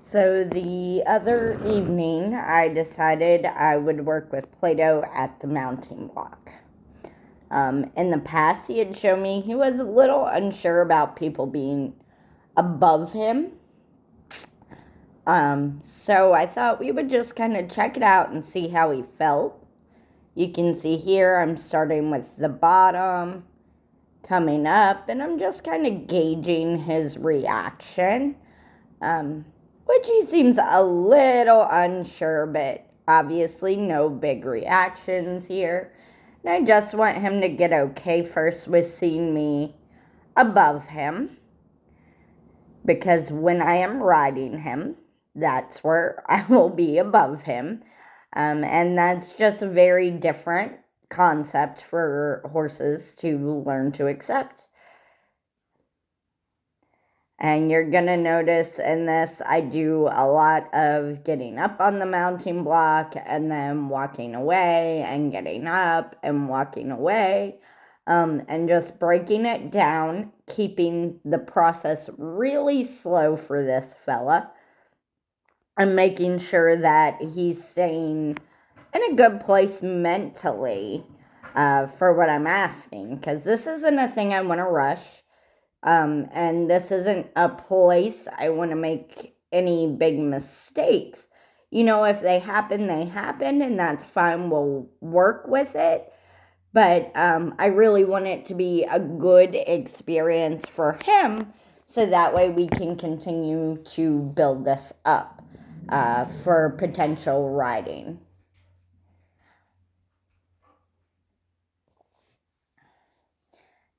So the other evening, I decided I would work with Play-Doh at the mounting block. In the past, he had shown me he was a little unsure about people being above him. So I thought we would just kind of check it out and see how he felt. You can see here I'm starting with the bottom, coming up, and I'm just kind of gauging his reaction. Which he seems a little unsure, but obviously no big reactions here. And I just want him to get okay first with seeing me above him, because when I am riding him, that's where I will be above him. And that's just a very different concept for horses to learn to accept. And you're going to notice in this, I do a lot of getting up on the mounting block and then walking away and getting up and walking away. And just breaking it down, keeping the process really slow for this fella. And making sure that he's staying in a good place mentally for what I'm asking. Because this isn't a thing I want to rush. And this isn't a place I want to make any big mistakes. If they happen, they happen, and that's fine. We'll work with it. But I really want it to be a good experience for him, so that way we can continue to build this up for potential riding.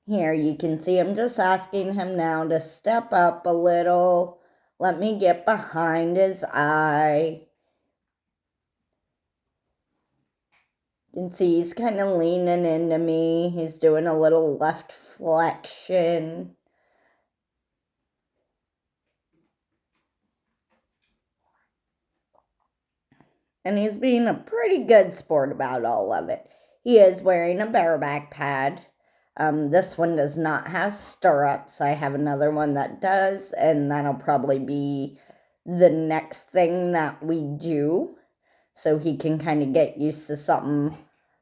Here you can see I'm just asking him now to step up a little. Let me get behind his eye. You can see he's kind of leaning into me. He's doing a little left flexion. And he's being a pretty good sport about all of it. He is wearing a bareback pad. This one does not have stirrups. I have another one that does, and that'll probably be the next thing that we do, so he can kind of get used to something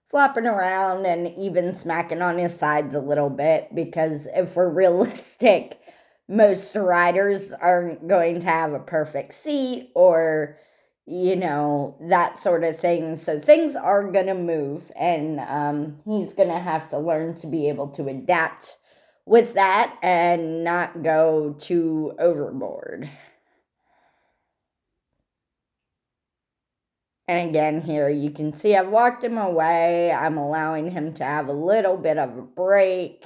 flopping around and even smacking on his sides a little bit, because if we're realistic, most riders aren't going to have a perfect seat or that sort of thing. So things are going to move, and he's going to have to learn to be able to adapt with that and not go too overboard. And again, here you can see I've walked him away. I'm allowing him to have a little bit of a break.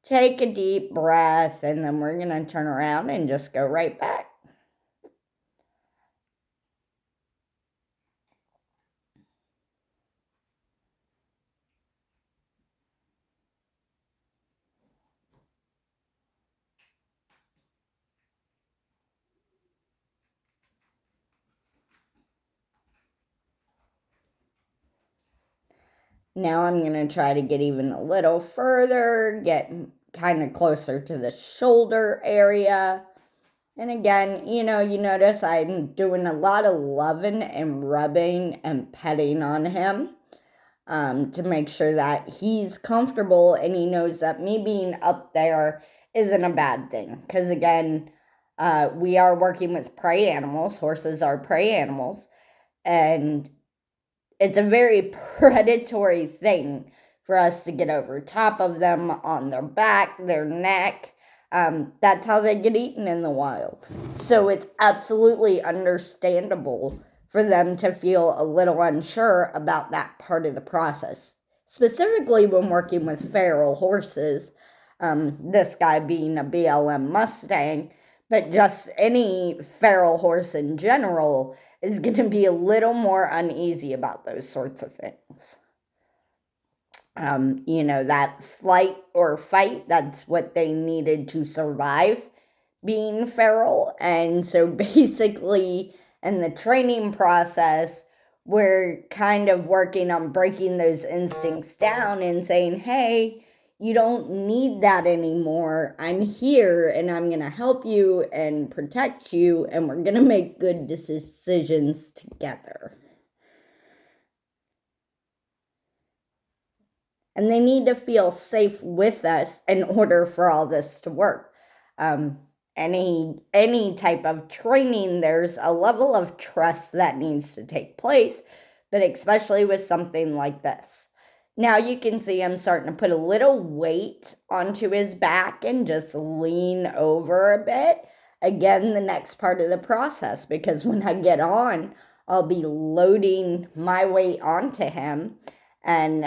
Take a deep breath, and then we're going to turn around and just go right back. Now I'm going to try to get even a little further, get kind of closer to the shoulder area. And again, you notice I'm doing a lot of loving and rubbing and petting on him to make sure that he's comfortable and he knows that me being up there isn't a bad thing. Because again, we are working with prey animals. Horses are prey animals. And it's a very predatory thing for us to get over top of them, on their back, their neck. That's how they get eaten in the wild. So it's absolutely understandable for them to feel a little unsure about that part of the process. Specifically when working with feral horses, this guy being a BLM Mustang, but just any feral horse in general is going to be a little more uneasy about those sorts of things. That flight or fight, that's what they needed to survive being feral. And so basically, in the training process, we're kind of working on breaking those instincts down and saying, hey, you don't need that anymore. I'm here and I'm going to help you and protect you, and we're going to make good decisions together. And they need to feel safe with us in order for all this to work. Any type of training, there's a level of trust that needs to take place, but especially with something like this. Now you can see I'm starting to put a little weight onto his back and just lean over a bit. Again, the next part of the process, because when I get on, I'll be loading my weight onto him, and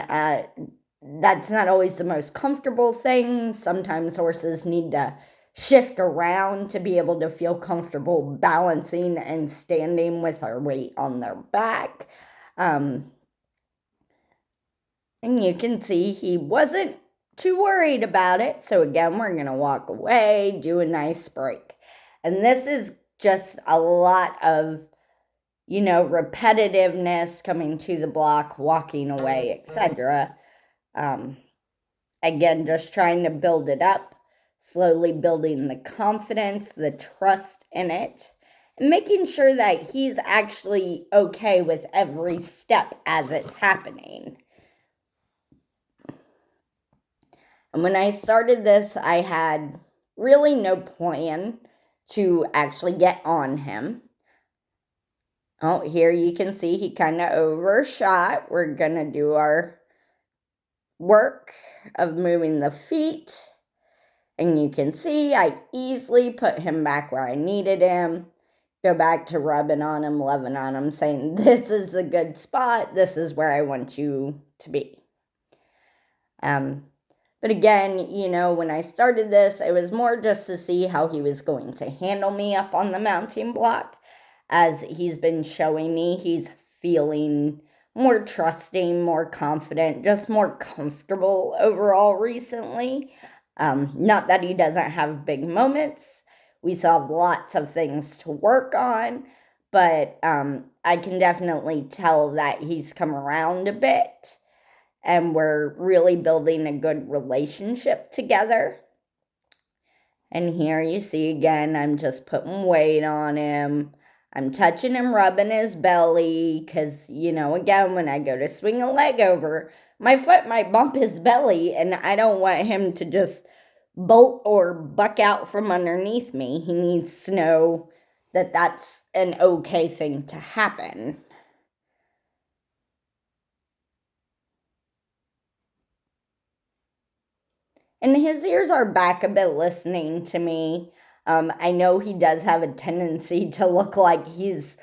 that's not always the most comfortable thing. Sometimes horses need to shift around to be able to feel comfortable balancing and standing with their weight on their back. And you can see he wasn't too worried about it. So again, we're going to walk away, do a nice break. And this is just a lot of, repetitiveness, coming to the block, walking away, etc. Again, just trying to build it up, slowly building the confidence, the trust in it, and making sure that he's actually okay with every step as it's happening. And when I started this, I had really no plan to actually get on him. Oh, here you can see he kind of overshot. We're going to do our work of moving the feet. And you can see I easily put him back where I needed him. Go back to rubbing on him, loving on him, saying, this is a good spot. This is where I want you to be. But again, when I started this, it was more just to see how he was going to handle me up on the mounting block. As he's been showing me, he's feeling more trusting, more confident, just more comfortable overall recently. Not that he doesn't have big moments. We still have lots of things to work on, but I can definitely tell that he's come around a bit, and we're really building a good relationship together. And here you see again, I'm just putting weight on him. I'm touching him, rubbing his belly, because, again, when I go to swing a leg over, my foot might bump his belly, and I don't want him to just bolt or buck out from underneath me. He needs to know that that's an okay thing to happen. And his ears are back a bit listening to me. I know he does have a tendency to look like he's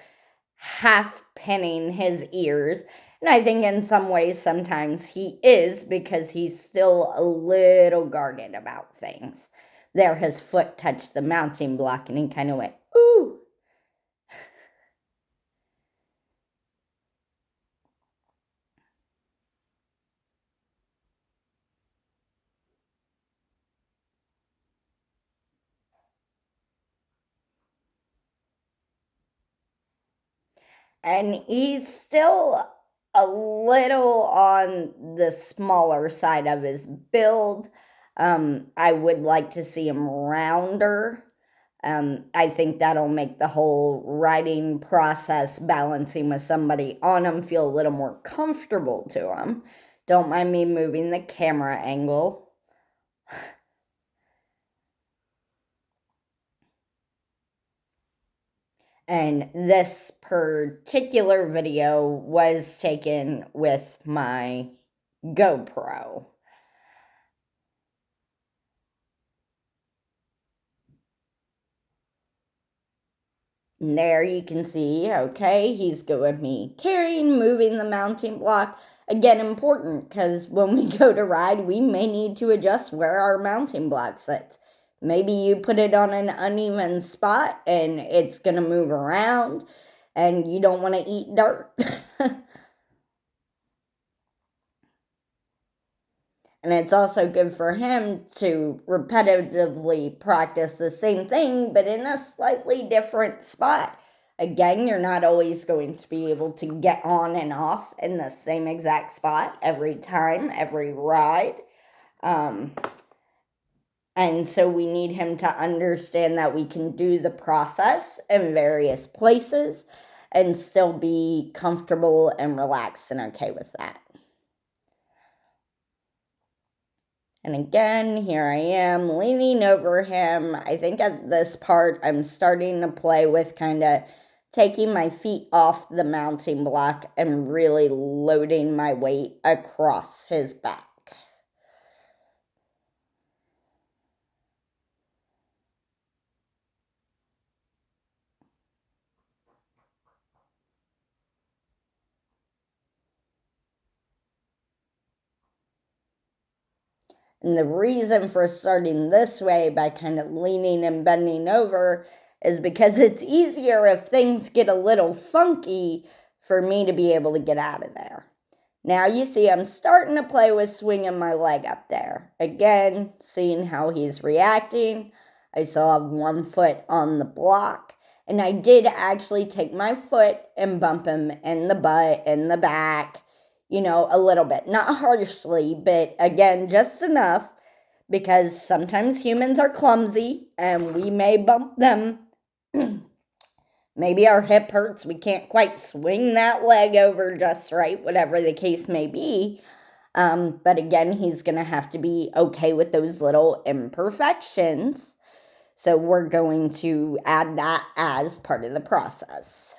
half pinning his ears. And I think in some ways, sometimes he is, because he's still a little guarded about things. There, his foot touched the mounting block and he kind of went, ooh. And he's still a little on the smaller side of his build. I would like to see him rounder. I think that'll make the whole riding process, balancing with somebody on him, feel a little more comfortable to him. Don't mind me moving the camera angle. And this particular video was taken with my GoPro. And there you can see, okay, he's good with me carrying, moving the mounting block. Again, important, because when we go to ride, we may need to adjust where our mounting block sits. Maybe you put it on an uneven spot and it's going to move around and you don't want to eat dirt. And it's also good for him to repetitively practice the same thing, but in a slightly different spot. Again, you're not always going to be able to get on and off in the same exact spot every time, every ride. And so we need him to understand that we can do the process in various places and still be comfortable and relaxed and okay with that. And again, here I am leaning over him. I think at this part, I'm starting to play with kind of taking my feet off the mounting block and really loading my weight across his back. And the reason for starting this way by kind of leaning and bending over is because it's easier if things get a little funky for me to be able to get out of there. Now you see I'm starting to play with swinging my leg up there. Again, seeing how he's reacting. I still have one foot on the block. And I did actually take my foot and bump him in the butt, in the back, a little bit. Not harshly, but again, just enough, because sometimes humans are clumsy and we may bump them. Maybe our hip hurts, we can't quite swing that leg over just right, whatever the case may be. But again, he's going to have to be okay with those little imperfections. So we're going to add that as part of the process.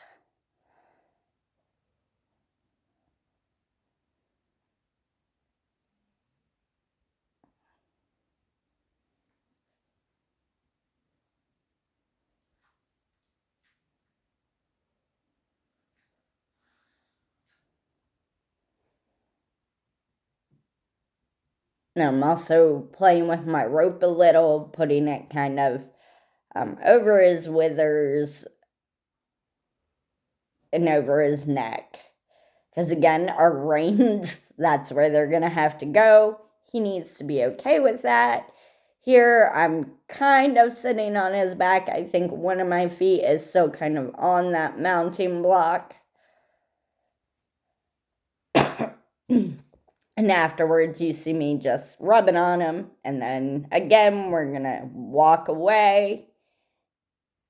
And I'm also playing with my rope a little, putting it kind of over his withers and over his neck. Because again, our reins, that's where they're going to have to go. He needs to be okay with that. Here, I'm kind of sitting on his back. I think one of my feet is still kind of on that mounting block. And afterwards, you see me just rubbing on him. And then again, we're going to walk away.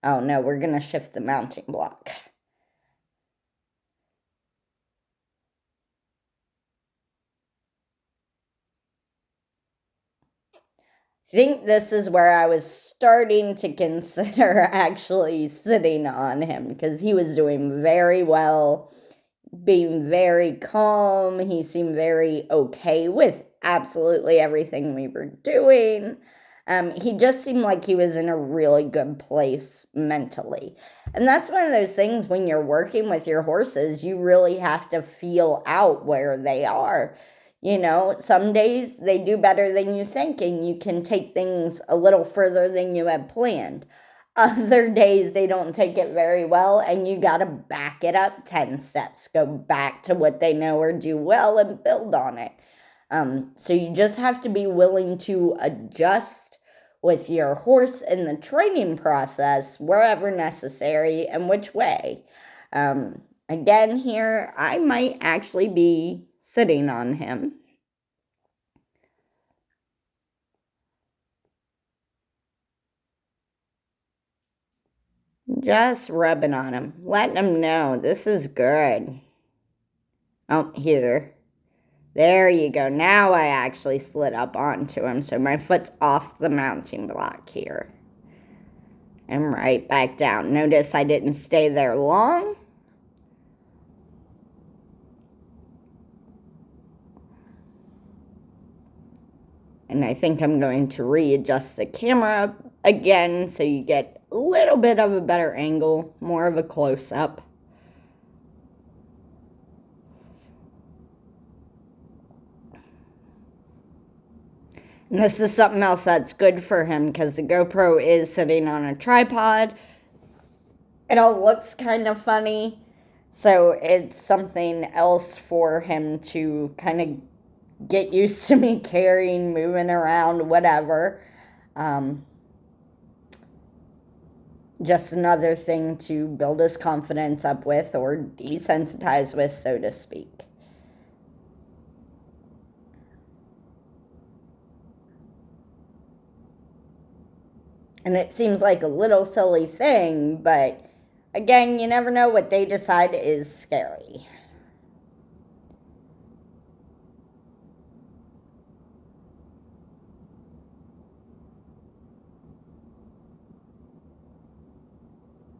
Oh no, we're going to shift the mounting block. I think this is where I was starting to consider actually sitting on him, because he was doing very well, being very calm. He seemed very okay with absolutely everything we were doing. He just seemed like he was in a really good place mentally. And that's one of those things when you're working with your horses, you really have to feel out where they are. Some days they do better than you think, and you can take things a little further than you had planned. Other days they don't take it very well, and you got to back it up 10 steps, go back to what they know or do well and build on it. So you just have to be willing to adjust with your horse in the training process wherever necessary and which way. Again, here I might actually be sitting on him. Just rubbing on him, letting him know this is good. Oh, here. There you go. Now I actually slid up onto him, so my foot's off the mounting block here. And right back down. Notice I didn't stay there long. And I think I'm going to readjust the camera again so you get a little bit of a better angle, more of a close-up. And this is something else that's good for him, because the GoPro is sitting on a tripod. It all looks kind of funny, so it's something else for him to kind of get used to me carrying, moving around, whatever. Just another thing to build his confidence up with, or desensitize with, so to speak. And it seems like a little silly thing, but again, you never know what they decide is scary.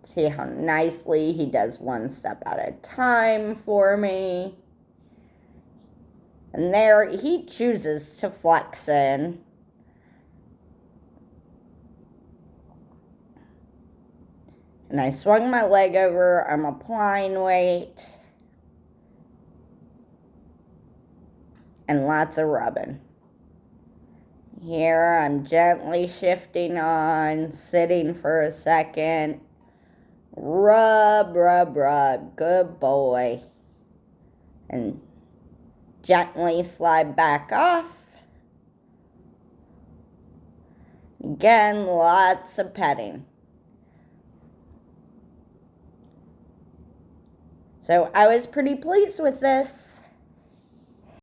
See how nicely he does one step at a time for me. And there he chooses to flex in. And I swung my leg over. I'm applying weight. And lots of rubbing. Here I'm gently shifting on, sitting for a second. Rub, rub, rub. Good boy. And gently slide back off. Again, lots of petting. So I was pretty pleased with this.